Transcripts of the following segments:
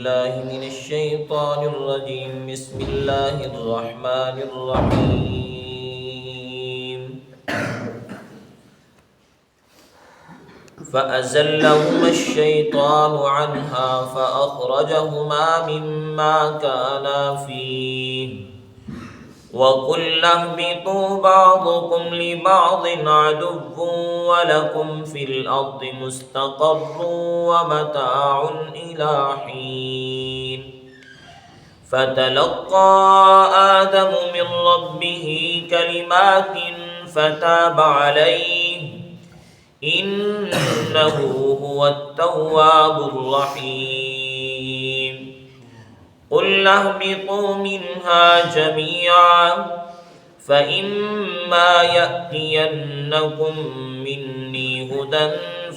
بالله من الشيطان الرجيم. بسم الله الرحمن الرحيم. فأزلهما الشيطان عنها فأخرجهما مما كانا فيه وقلنا اهبطوا بعضكم لبعض عدو ولكم في الأرض مستقر ومتاع إلى حين. فتلقى آدم من ربه كلمات فتاب عليه إنه هو التواب الرحيم. قلنا اهبطوا منها جميعا فإما يأتينكم مني هدى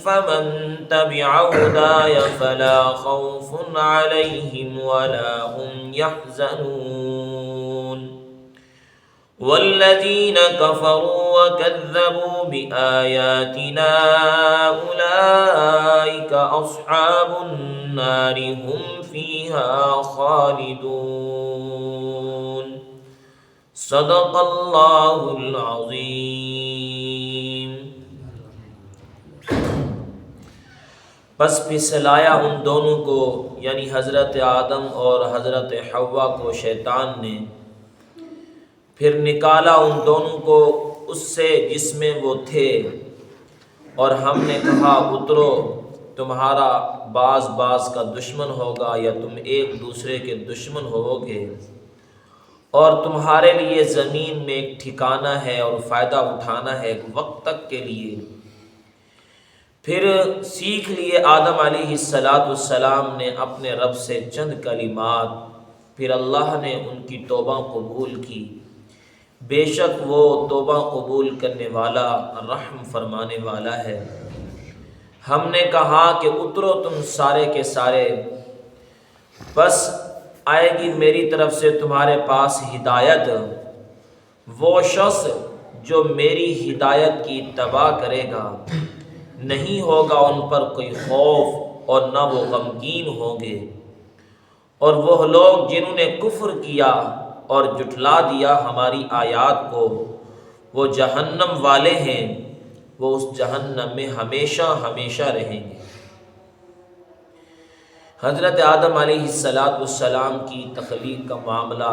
فمن تبع هداي فلا خوف عليهم ولا هم يحزنون. والذين كفروا وكذبوا بآياتنا أولئك أصحاب النار هم فيها خالدون. صدق اللہ العظیم. پس پھسلایا ان دونوں کو یعنی حضرت آدم اور حضرت حوا کو شیطان نے، پھر نکالا ان دونوں کو اس سے جس میں وہ تھے، اور ہم نے کہا اترو، تمہارا بعض کا دشمن ہوگا یا تم ایک دوسرے کے دشمن ہوگے، اور تمہارے لیے زمین میں ایک ٹھکانہ ہے اور فائدہ اٹھانا ہے ایک وقت تک کے لیے. پھر سیکھ لیے آدم علیہ السلام نے اپنے رب سے چند کلمات، پھر اللہ نے ان کی توبہ قبول کی. بے شک وہ توبہ قبول کرنے والا رحم فرمانے والا ہے. ہم نے کہا کہ اترو تم سارے کے سارے، بس آئے گی میری طرف سے تمہارے پاس ہدایت. وہ شخص جو میری ہدایت کی اتباع کرے گا نہیں ہوگا ان پر کوئی خوف اور نہ وہ غمگین ہوں گے. اور وہ لوگ جنہوں نے کفر کیا اور جھٹلا دیا ہماری آیات کو، وہ جہنم والے ہیں، وہ اس جہنم میں ہمیشہ ہمیشہ رہیں گے. حضرت آدم علیہ السلام کی تخلیق کا معاملہ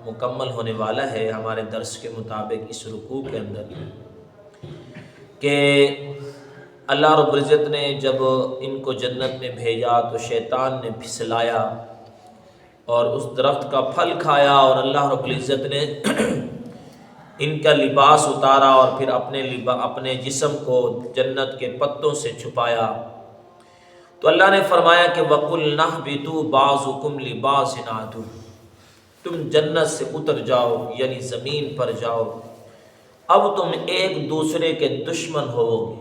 مکمل ہونے والا ہے ہمارے درس کے مطابق اس رکوع کے اندر، کہ اللہ رب العزت نے جب ان کو جنت میں بھیجا تو شیطان نے پھسلایا اور اس درخت کا پھل کھایا، اور اللہ رب العزت نے ان کا لباس اتارا اور پھر اپنے جسم کو جنت کے پتوں سے چھپایا. تو اللہ نے فرمایا کہ وَقُلْنَا اهْبِطُوا بَعْضُكُمْ لِبَعْضٍ عَدُوٌّ، تم جنت سے اتر جاؤ یعنی زمین پر جاؤ، اب تم ایک دوسرے کے دشمن ہوگے.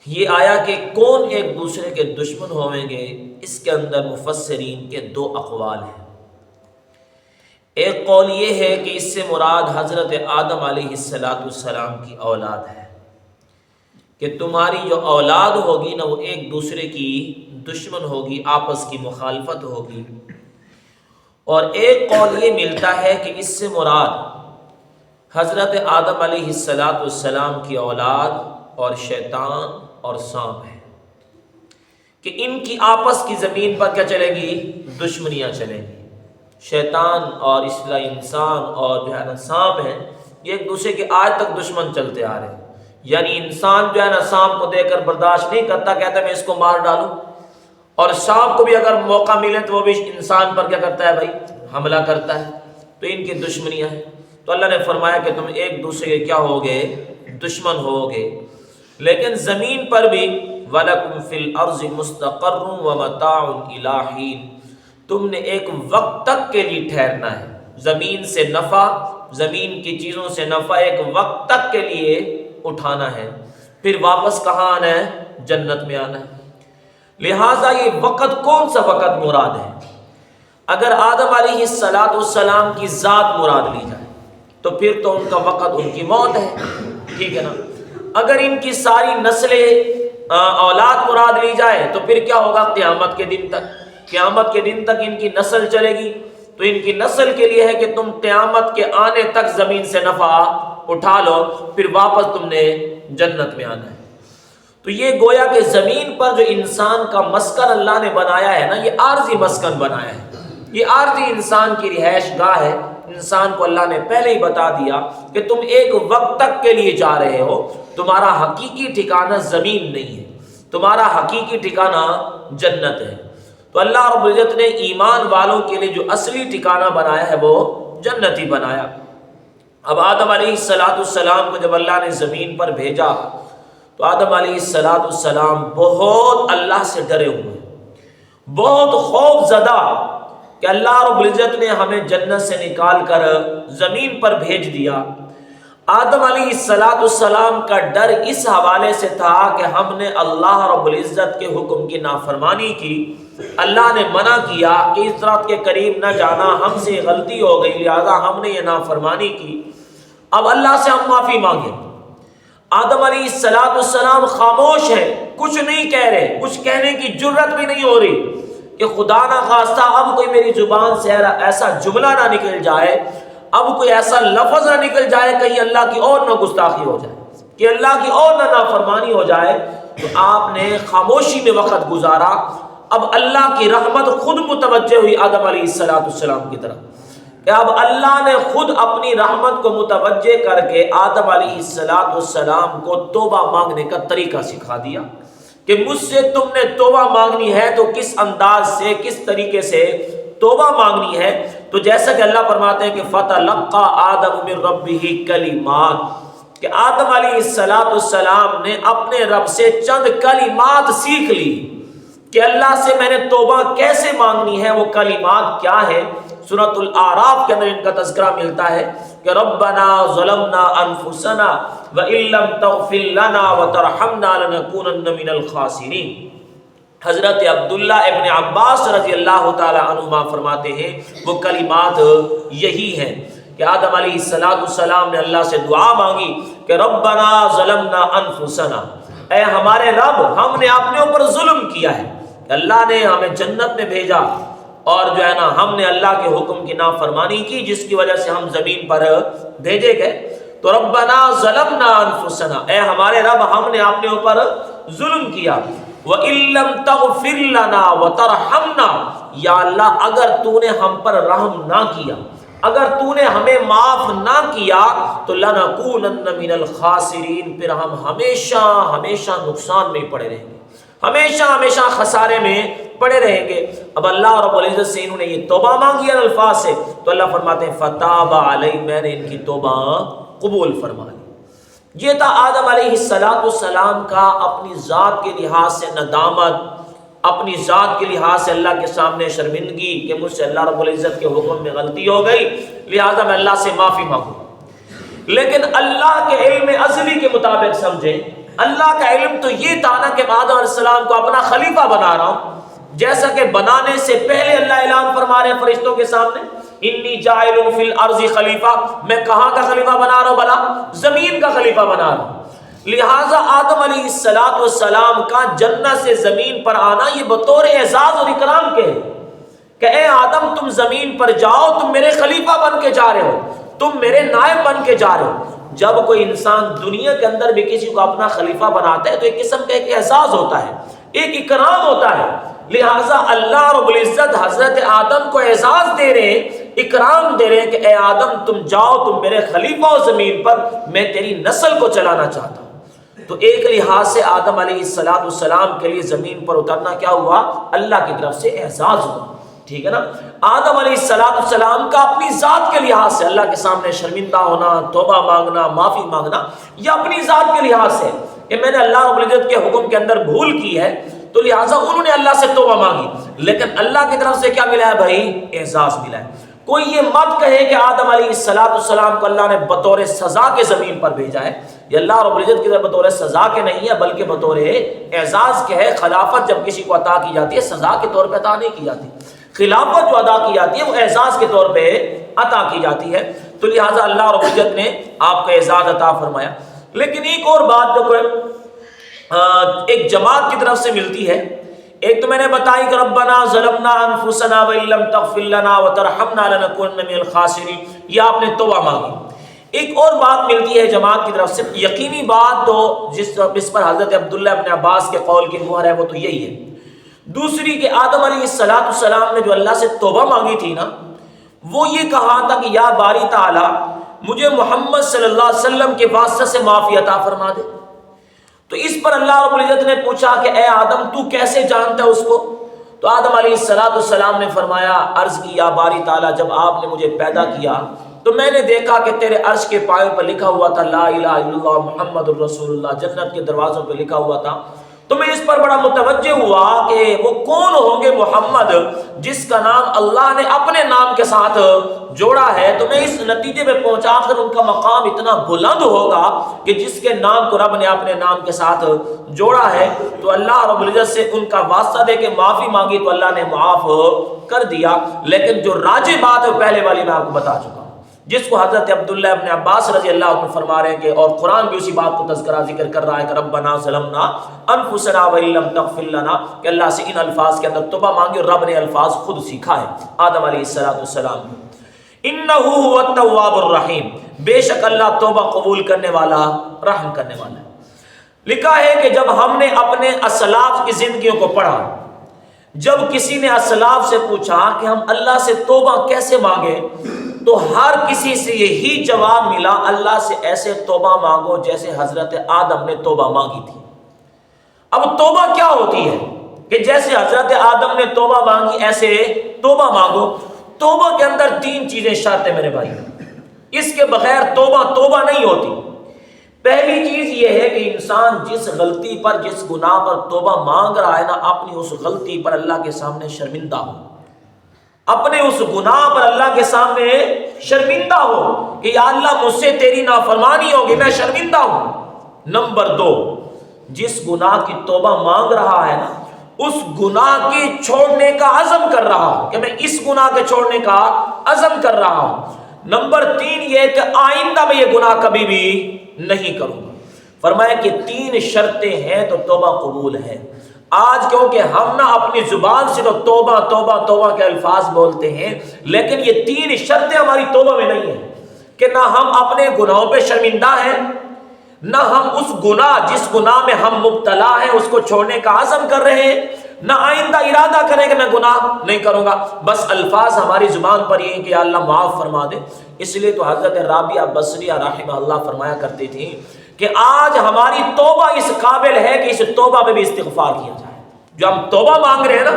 یہ آیا کہ کون ایک دوسرے کے دشمن ہویں گے، اس کے اندر مفسرین کے دو اقوال ہیں. ایک قول یہ ہے کہ اس سے مراد حضرت آدم علیہ السلام کی اولاد ہے، کہ تمہاری جو اولاد ہوگی نا وہ ایک دوسرے کی دشمن ہوگی، آپس کی مخالفت ہوگی. اور ایک قول یہ ملتا ہے کہ اس سے مراد حضرت آدم علیہ السلام کی اولاد اور شیطان اور سانپ ہے، کہ ان کی آپس کی زمین پر کیا چلے گی؟ دشمنیاں چلیں گی. شیطان اور اس طرح انسان اور جو ہے نا سانپ ہیں، یہ ایک دوسرے کے آج تک دشمن چلتے آ رہے ہیں. یعنی انسان جو ہے نا سانپ کو دیکھ کر برداشت نہیں کرتا، کہتا ہے میں اس کو مار ڈالوں، اور سانپ کو بھی اگر موقع ملے تو وہ بھی انسان پر کیا کرتا ہے بھائی؟ حملہ کرتا ہے. تو ان کی دشمنیاں ہیں. تو اللہ نے فرمایا کہ تم ایک دوسرے کے کیا ہوگے؟ دشمن ہوگے. لیکن زمین پر بھی وَلَكُمْ فِي الْأَرْضِ مُسْتَقَرٌّ وَمَتَاعٌ إِلَىٰ حِينٍ، تم نے ایک وقت تک کے لیے ٹھہرنا ہے. زمین سے نفع، زمین کی چیزوں سے نفع ایک وقت تک کے لیے اٹھانا ہے، پھر واپس کہاں آنا ہے؟ جنت میں آنا ہے. لہٰذا یہ وقت کون سا وقت مراد ہے؟ اگر آدم علیہ السلام کی ذات مراد لی جائے تو پھر تو ان کا وقت ان کی موت ہے، ٹھیک ہے نا. اگر ان کی ساری نسلیں اولاد مراد لی جائے تو پھر کیا ہوگا؟ قیامت کے دن تک، قیامت کے دن تک ان کی نسل چلے گی، تو ان کی نسل کے لیے ہے کہ تم قیامت کے آنے تک زمین سے نفع اٹھا لو، پھر واپس تم نے جنت میں آنا ہے۔ تو یہ گویا کہ زمین پر جو انسان کا مسکن اللہ نے بنایا ہے نا، یہ عارضی مسکن بنایا ہے، یہ عارضی انسان کی رہائش گاہ ہے۔ انسان کو اللہ نے پہلے ہی بتا دیا کہ تم ایک وقت تک کے لیے جا رہے ہو، تمہارا حقیقی ٹھکانہ زمین نہیں ہے، تمہارا حقیقی ٹھکانہ جنت ہے۔ تو اللہ رب العزت نے ایمان والوں کے لیے جو اصلی ٹھکانہ بنایا ہے وہ جنت ہی بنایا۔ اب آدم علیہ السلام کو جب اللہ نے زمین پر بھیجا تو آدم علیہ السلام بہت اللہ سے ڈرے ہوئے، بہت خوف زدہ کہ اللہ رب العزت نے ہمیں جنت سے نکال کر زمین پر بھیج دیا۔ آدم علیہ السلام کا ڈر اس حوالے سے تھا کہ ہم نے اللہ رب العزت کے حکم کی نافرمانی کی، اللہ نے منع کیا کہ اس درخت کے قریب نہ جانا، ہم سے غلطی ہو گئی لہذا ہم نے یہ نافرمانی کی، اب اللہ سے ہم معافی مانگیں۔ آدم علیہ السلام خاموش ہے، کچھ نہیں کہہ رہے، کچھ کہنے کی جرت بھی نہیں ہو رہی کہ خدا نہ خواستہ اب کوئی میری زبان سے ایسا جملہ نہ نکل جائے، اب کوئی ایسا لفظ نہ نکل جائے کہیں اللہ کی اور نہ گستاخی ہو جائے، کہ اللہ کی اور نہ نافرمانی ہو جائے۔ تو آپ نے خاموشی میں وقت گزارا۔ اب اللہ کی رحمت خود متوجہ ہوئی آدم علیہ السلام کی طرف، کہ اب اللہ نے خود اپنی رحمت کو متوجہ کر کے آدم علیہ السلام کو توبہ مانگنے کا طریقہ سکھا دیا کہ مجھ سے تم نے توبہ مانگنی ہے تو کس انداز سے، کس طریقے سے توبہ مانگنی ہے۔ تو جیسا کہ اللہ فرماتے ہیں کہ فَتَلَقَّى آدَمُ مِن رَبِّهِ کلمات، کہ آدم علیہ السلام نے اپنے رب سے چند کلمات سیکھ لی کہ اللہ سے میں نے توبہ کیسے مانگنی ہے، وہ کلمات کیا ہے۔ سورۃ الاعراف کے اندر ان کا تذکرہ ملتا ہے کہ ربنا ظلمنا انفسنا وان لم تغفر لنا وترحمنا لنكونن من الخاسرین۔ حضرت عبداللہ ابن عباس رضی اللہ تعالی عنہما فرماتے ہیں وہ کلمات یہی ہیں کہ آدم علیہ السلام نے اللہ سے دعا مانگی کہ ربنا ظلمنا انفسنا، اے ہمارے رب ہم نے اپنے اوپر ظلم کیا ہے، اللہ نے ہمیں جنت میں بھیجا اور جو ہے نا ہم نے اللہ کے حکم کی نافرمانی کی جس کی وجہ سے ہم زمین پر بھیجے گئے۔ تو ربنا ظلمنا انفسنا، اے ہمارے رب ہم نے اپنے اوپر ظلم کیا، وَإِن لَّمْ تَغْفِرْ لَنَا وَتَرْحَمْنَا، یا اللہ اگر تو نے ہم پر رحم نہ کیا، اگر تو نے ہمیں معاف نہ کیا تو لَنَكُونَنَّ مِنَ الْخَاسِرِينَ، پھر ہم ہمیشہ ہمیشہ نقصان میں پڑے رہیں گے، ہمیشہ ہمیشہ خسارے میں پڑے رہیں گے۔ اب اللہ رب العزت سے انہوں نے یہ توبہ مانگی الفاظ سے، تو اللہ فرماتے ہیں فَتَابَ عَلَيْهِمْ، میں نے ان کی توبہ قبول فرما لی۔ یہ تھا آدم علیہ السلام کا اپنی ذات کے لحاظ سے ندامت، اپنی ذات کے لحاظ سے اللہ کے سامنے شرمندگی کہ مجھ سے اللہ رب العزت کے حکم میں غلطی ہو گئی لہذا میں اللہ سے معافی مانگوں۔ لیکن اللہ کے علم ازلی کے مطابق سمجھیں، اللہ کا علم تو یہ تھا نا کہ آدم علیہ السلام کو اپنا خلیفہ بنا رہا ہوں، جیسا کہ بنانے سے پہلے اللہ اعلان فرما رہے ہیں فرشتوں کے سامنے انی جاعل فی الارض خلیفہ، میں کہاں کا خلیفہ بنا رہا ہوں بھلا؟ زمین کا خلیفہ بنا رہا ہوں۔ لہٰذا آدم علیہ السلام کا جنت سے زمین پر آنا یہ بطور اعزاز اور اکرام کے ہے کہ اے آدم تم زمین پر جاؤ، تم میرے خلیفہ بن کے جا رہے ہو، تم میرے نائب بن کے جا رہے ہو۔ جب کوئی انسان دنیا کے اندر بھی کسی کو اپنا خلیفہ بناتا ہے تو ایک قسم کا ایک اعزاز ہوتا ہے، ایک اکرام ہوتا ہے۔ لہٰذا اللہ رب العزت حضرت آدم کو اعزاز دے رہے ہیں، اکرام دے رہے ہیں کہ اے آدم تم جاؤ، تم میرے خلیفہ ہو زمین پر، میں تیری نسل کو چلانا چاہتا ہوں۔ تو ایک لحاظ سے آدم علیہ السلام کے لیے زمین پر اترنا کیا ہوا؟ اللہ کی طرف سے اعزاز ہوا، ٹھیک ہے نا۔ آدم علیہ السلام کا اپنی ذات کے لحاظ سے اللہ کے سامنے شرمندہ ہونا، توبہ مانگنا، معافی مانگنا، یا اپنی ذات کے لحاظ سے کہ میں نے اللہ رب العزت کے حکم کے اندر بھول کی ہے تو لہٰذا انہوں نے اللہ سے توبہ مانگی، لیکن اللہ کی طرف سے کیا ملا ہے بھائی؟ اعزاز ملا ہے۔ کوئی یہ مت کہے کہ آدم علیہ السلام کو اللہ نے بطور سزا کے زمین پر بھیجا ہے، یہ اللہ رب العزت کی طرف بطور سزا کے نہیں ہے بلکہ بطور اعزاز کے ہے۔ خلافت جب کسی کو عطا کی جاتی ہے سزا کے طور پہ عطا نہیں کی جاتی، خلافت جو ادا کی جاتی ہے وہ اعزاز کے طور پہ عطا کی جاتی ہے۔ تو لہٰذا اللہ رب العزت نے آپ کو اعزاز عطا فرمایا۔ لیکن ایک اور بات جو ایک جماعت کی طرف سے ملتی ہے. ایک تو میں نے بتائی کہ ربنا ظلمنا انفسنا وان لم تغفر لنا وترحمنا لنکونن من الخاسرین، یہ آپ نے توبہ مانگی. ایک اور بات ملتی ہے جماعت کی طرف سے، یقینی بات تو جس پر حضرت عبداللہ ابن عباس کے قول کی مہر ہے وہ تو یہی ہے. دوسری کہ آدم علیہ السلام نے جو اللہ سے توبہ مانگی تھی نا، وہ یہ کہا تھا کہ یا باری تعالی مجھے محمد صلی اللہ علیہ وسلم کے واسطے سے معافی عطا فرما دے. تو اس پر اللہ رب العزت نے پوچھا کہ اے آدم تو کیسے جانتا ہے اس کو؟ تو آدم علیہ السلام نے فرمایا، عرض کی یا باری تعالیٰ جب آپ نے مجھے پیدا کیا تو میں نے دیکھا کہ تیرے عرش کے پایوں پر لکھا ہوا تھا لا الہ الا اللہ محمد الرسول اللہ، جنت کے دروازوں پہ لکھا ہوا تھا. تو میں اس پر بڑا متوجہ ہوا کہ وہ کون ہوں گے محمد جس کا نام اللہ نے اپنے نام کے ساتھ جوڑا ہے. تو میں اس نتیجے پہ پہنچا کر ان کا مقام اتنا بلند ہوگا کہ جس کے نام کو رب نے اپنے نام کے ساتھ جوڑا ہے. تو اللہ رب العزت سے ان کا واسطہ دے کے معافی مانگی تو اللہ نے معاف کر دیا. لیکن جو راجع بات ہے پہلے والی میں آپ کو بتا چکا ہوں، جس کو حضرت عبداللہ ابن عباس رضی اللہ عنہ فرما رہے ہیں کہ اور قرآن بھی اسی بات کو تذکرہ ذکر کر رہا ہے کہ ربنا ظلمنا انفسنا وان لم تغفر لنا، کہ اللہ سے ان الفاظ کے اندر توبہ مانگی. اور رب نے الفاظ خود سیکھا ہے آدم علیہ السلام. انہ هو التواب الرحیم، بے شک اللہ توبہ قبول کرنے والا رحم کرنے والا ہے. لکھا ہے کہ جب ہم نے اپنے اسلاف کی زندگیوں کو پڑھا، جب کسی نے اسلاف سے پوچھا کہ ہم اللہ سے توبہ کیسے مانگے، تو ہر کسی سے یہی جواب ملا اللہ سے ایسے توبہ مانگو جیسے حضرت آدم نے توبہ مانگی تھی. اب توبہ کیا ہوتی ہے کہ جیسے حضرت آدم نے توبہ مانگی ایسے توبہ مانگو. توبہ کے اندر 3 چیزیں شرط ہے میرے بھائی، اس کے بغیر توبہ نہیں ہوتی. پہلی چیز یہ ہے کہ انسان جس غلطی پر جس گناہ پر توبہ مانگ رہا ہے نا، اپنی اس غلطی پر اللہ کے سامنے شرمندہ ہو، اپنے اس گناہ پر اللہ کے سامنے شرمندہ ہو کہ یا اللہ مجھ سے تیری نافرمانی ہوگی، میں شرمندہ ہوں. نمبر 2، جس گناہ کی توبہ مانگ رہا ہے نا، اس گناہ کی چھوڑنے کا عزم کر رہا ہوں کہ میں اس گناہ کے چھوڑنے کا عزم کر رہا ہوں. نمبر 3 یہ کہ آئندہ میں یہ گناہ کبھی بھی نہیں کروں گا. فرمایا کہ 3 شرطیں ہیں تو توبہ قبول ہے. آج کیونکہ ہم نہ اپنی زبان سے تو توبہ توبہ توبہ کے الفاظ بولتے ہیں، لیکن یہ 3 شرطیں ہماری توبہ میں نہیں ہیں کہ نہ ہم اپنے گناہوں پہ شرمندہ ہیں، نہ ہم اس گناہ جس گناہ میں ہم مبتلا ہیں اس کو چھوڑنے کا عزم کر رہے ہیں، نہ آئندہ ارادہ کریں کہ میں گناہ نہیں کروں گا. بس الفاظ ہماری زبان پر یہ ہیں کہ اللہ معاف فرما دے. اس لیے تو حضرت رابعہ بصریہ رحمہ اللہ فرمایا کرتی تھی کہ آج ہماری توبہ اس قابل ہے کہ اس توبہ پہ بھی استغفار کیا جائے. جو ہم توبہ مانگ رہے ہیں نا،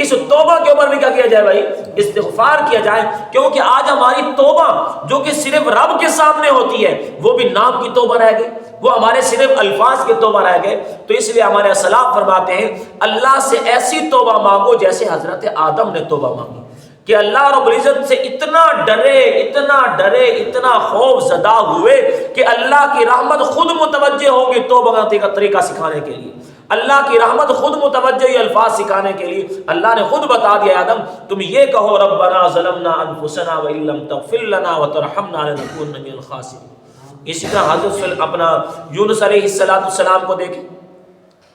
اس توبہ کے اوپر بھی کیا کیا جائے بھائی؟ استغفار کیا جائے. کیونکہ آج ہماری توبہ جو کہ صرف رب کے سامنے ہوتی ہے وہ بھی نام کی توبہ رہ گئی، وہ ہمارے صرف الفاظ کے توبہ رہ گئے. تو اس لیے ہمارے اسلاف فرماتے ہیں اللہ سے ایسی توبہ مانگو جیسے حضرت آدم نے توبہ مانگی، کہ اللہ رب العزت سے اتنا ڈرے اتنا خوف زدہ ہوئے کہ اللہ کی رحمت خود متوجہ ہوگی توبہ کا طریقہ سکھانے کے لیے. اللہ کی رحمت خود متوجہ یہ الفاظ سکھانے کے لیے اللہ نے خود بتا دیا آدم تم یہ کہو ربنا ظلمنا انفسنا وان لم تغفر لنا وترحمنا لنکونن من الخاسرین. اسی طرح حضرت اپنا یونس علیہ السلام کو دیکھیں،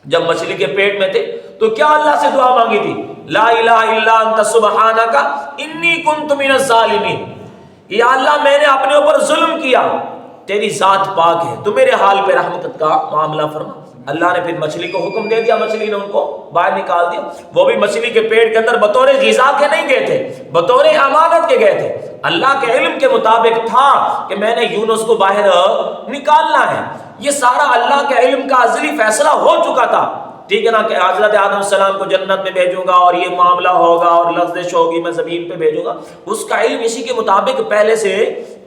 جب مچھلی کے پیٹ میں تھے تو کیا اللہ سے دعا مانگی تھی؟ لا الہ الا انت سبحانک انی کنت من الظالمین. یا اللہ میں نے اپنے اوپر ظلم کیا، تیری ذات پاک ہے، تو میرے حال پہ رحمت کا معاملہ فرما. اللہ نے پھر مچھلی کو حکم دے دیا، مچھلی نے ان کو باہر نکال دیا. وہ بھی مچھلی کے پیٹ کے اندر بطور غذا کے نہیں گئے تھے، بطور امانت کے گئے تھے. اللہ کے علم کے مطابق تھا کہ میں نے یونس کو باہر نکالنا ہے. یہ سارا اللہ کے علم کا ازلی فیصلہ ہو چکا تھا، ٹھیک ہے نا، کہ حضرت آدم السلام کو جنت میں بھیجوں گا اور یہ معاملہ ہوگا اور لغزش ہوگی، میں زمین پہ بھیجوں گا. اس کا علم اسی کے مطابق پہلے سے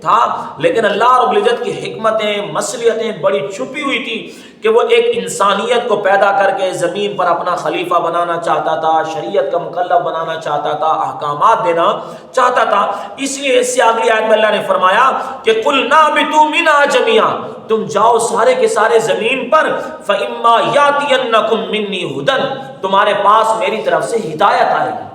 تھا. لیکن اللہ رب العزت کی حکمتیں مصلحتیں بڑی چھپی ہوئی تھی کہ وہ ایک انسانیت کو پیدا کر کے زمین پر اپنا خلیفہ بنانا چاہتا تھا، شریعت کا مکلف بنانا چاہتا تھا، احکامات دینا چاہتا تھا. اس لیے اس سے اگلی آیت میں اللہ نے فرمایا کہ قُلْنَا بِتُوا مِنْهَا جَمِيعًا، تم جاؤ سارے کے سارے زمین پر، فَإِمَّا يَأْتِيَنَّكُم مِّنِّي هُدًى، تمہارے پاس میری طرف سے ہدایت آئے گی.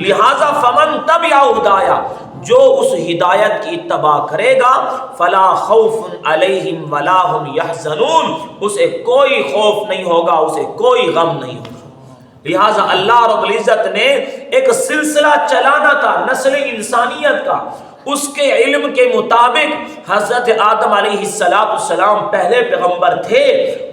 لہذا فمن تبع ہدایا، جو اس ہدایت کی اتباع کرے گا فلا خوف علیہم ولا هم یحزنون، اسے کوئی خوف نہیں ہوگا، اسے کوئی غم نہیں ہوگا۔ لہٰذا اللہ رب العزت نے ایک سلسلہ چلانا تھا نسل انسانیت کا، اس کے علم کے مطابق حضرت آدم علیہ السلام پہلے پیغمبر تھے،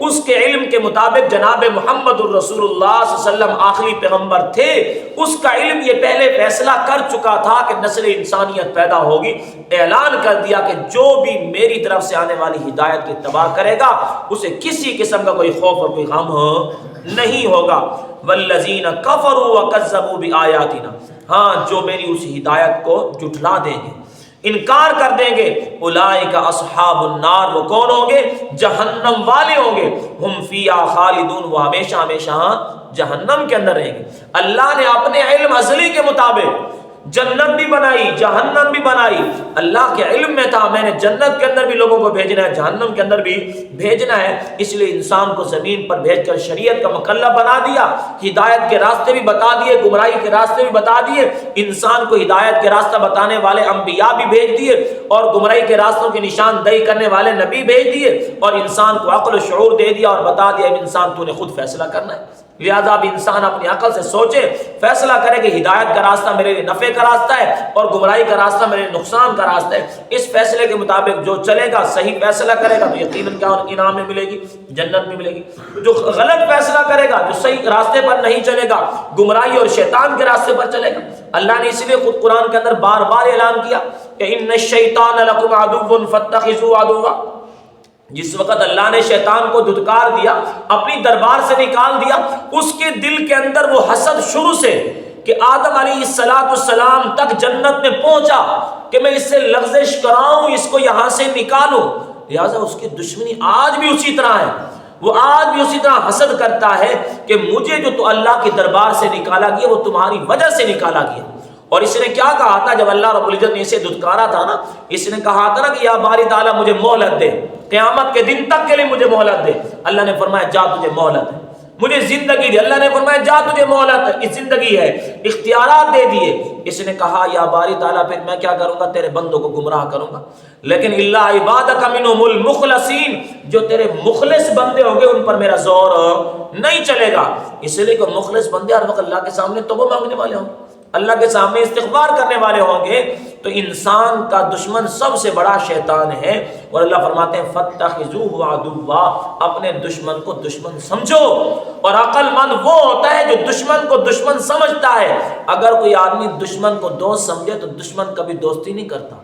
اس کے علم کے مطابق جناب محمد الرسول اللہ صلی اللہ علیہ وسلم آخری پیغمبر تھے، اس کا علم یہ پہلے فیصلہ کر چکا تھا کہ نسل انسانیت پیدا ہوگی، اعلان کر دیا کہ جو بھی میری طرف سے آنے والی ہدایت کی اتباع کرے گا اسے کسی قسم کا کوئی خوف اور کوئی غم نہیں ہوگا۔ والذین کفروا وکذبوا بآیاتنا، ہاں جو میری اس ہدایت کو جھٹلا دیں گے، انکار کر دیں گے، اولئک اصحاب النار، وہ کون ہوں گے؟ جہنم والے ہوں گے، ہم فیہا خالدون، وہ ہمیشہ ہمیشہ جہنم کے اندر رہیں گے۔ اللہ نے اپنے علم ازلی کے مطابق جنت بھی بنائی، جہنم بھی بنائی، اللہ کے علم میں تھا میں نے جنت کے اندر بھی لوگوں کو بھیجنا ہے، جہنم کے اندر بھی بھیجنا ہے، اس لیے انسان کو زمین پر بھیج کر شریعت کا مکلف بنا دیا، ہدایت کے راستے بھی بتا دیے، گمراہی کے راستے بھی بتا دیے، انسان کو ہدایت کے راستہ بتانے والے انبیاء بھی بھیج دیے اور گمراہی کے راستوں کی نشاندہی کرنے والے نبی بھیج دیے، اور انسان کو عقل و شعور دے دیا اور بتا دیا اب انسان تو نے خود فیصلہ کرنا ہے، لہذا اب انسان اپنی عقل سے سوچے، فیصلہ کرے کہ ہدایت کا راستہ میرے لیے نفع کا راستہ ہے اور گمراہی کا راستہ میرے لیے نقصان کا راستہ ہے، اس فیصلے کے مطابق جو چلے گا، صحیح فیصلہ کرے گا تو یقیناً کیا انعام میں ملے گی، جنت میں ملے گی، جو غلط فیصلہ کرے گا، جو صحیح راستے پر نہیں چلے گا، گمراہی اور شیطان کے راستے پر چلے گا، اللہ نے اس لیے خود قرآن کے اندر بار بار اعلان کیا کہ ان الشیطان لکم عدو فاتخذوه عدوا، جس وقت اللہ نے شیطان کو دھتکار دیا، اپنی دربار سے نکال دیا، اس کے دل کے اندر وہ حسد شروع سے کہ آدم علیہ السلام تک جنت میں پہنچا کہ میں اس سے لغزش کراؤں، اس کو یہاں سے نکالوں، لہٰذا اس کی دشمنی آج بھی اسی طرح ہے، وہ آج بھی اسی طرح حسد کرتا ہے کہ مجھے جو تو اللہ کے دربار سے نکالا گیا وہ تمہاری وجہ سے نکالا گیا۔ اور اس نے کیا کہا تھا جب اللہ رب العزت نے اسے دھتکارا تھا نا، اس نے کہا تھا نا کہ یا باری تعالیٰ مجھے مہلت دے، قیامت کے دن تک کے لیے مجھے مہلت دے، اللہ نے فرمایا جا تجھے مہلت ہے، مجھے زندگی دے، اللہ نے فرمایا جا تجھے مہلت ہے، اس زندگی ہے، اختیارات دے دیے، اس نے کہا یا باری تعالیٰ پھر میں کیا کروں گا، تیرے بندوں کو گمراہ کروں گا، لیکن الا عبادک منہم المخلصین، جو تیرے مخلص بندے ہوں گے ان پر میرا زور نہیں چلے گا، اس لیے کہ مخلص بندے ہر وقت اللہ کے سامنے توبہ مانگنے والے ہوں گے، اللہ کے سامنے استغفار کرنے والے ہوں گے، تو انسان کا دشمن سب سے بڑا شیطان ہے، اور اللہ فرماتے ہیں فاتخذوہ عدوا، اپنے دشمن کو دشمن سمجھو، اور عقل مند وہ ہوتا ہے جو دشمن کو دشمن سمجھتا ہے، اگر کوئی آدمی دشمن کو دوست سمجھے تو دشمن کبھی دوستی نہیں کرتا،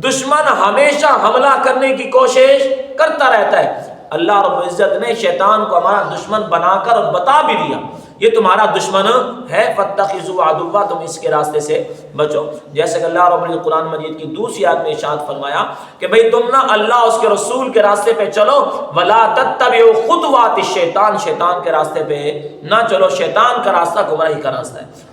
دشمن ہمیشہ حملہ کرنے کی کوشش کرتا رہتا ہے۔ اللہ رب العزت نے شیطان کو ہمارا دشمن بنا کر اور بتا بھی دیا یہ تمہارا دشمن ہے، فاتخذوا عدوا، تم اس کے راستے سے بچو، جیسے کہ اللہ رب العزت قرآن مجید کی دوسری آیت میں ارشاد فرمایا کہ بھئی تم نہ اللہ اس کے رسول کے راستے پہ چلو، ولا تتبعوا خطوات الشیطان، شیطان کے راستے پہ نہ چلو، شیطان کا راستہ گمراہی کا راستہ ہے۔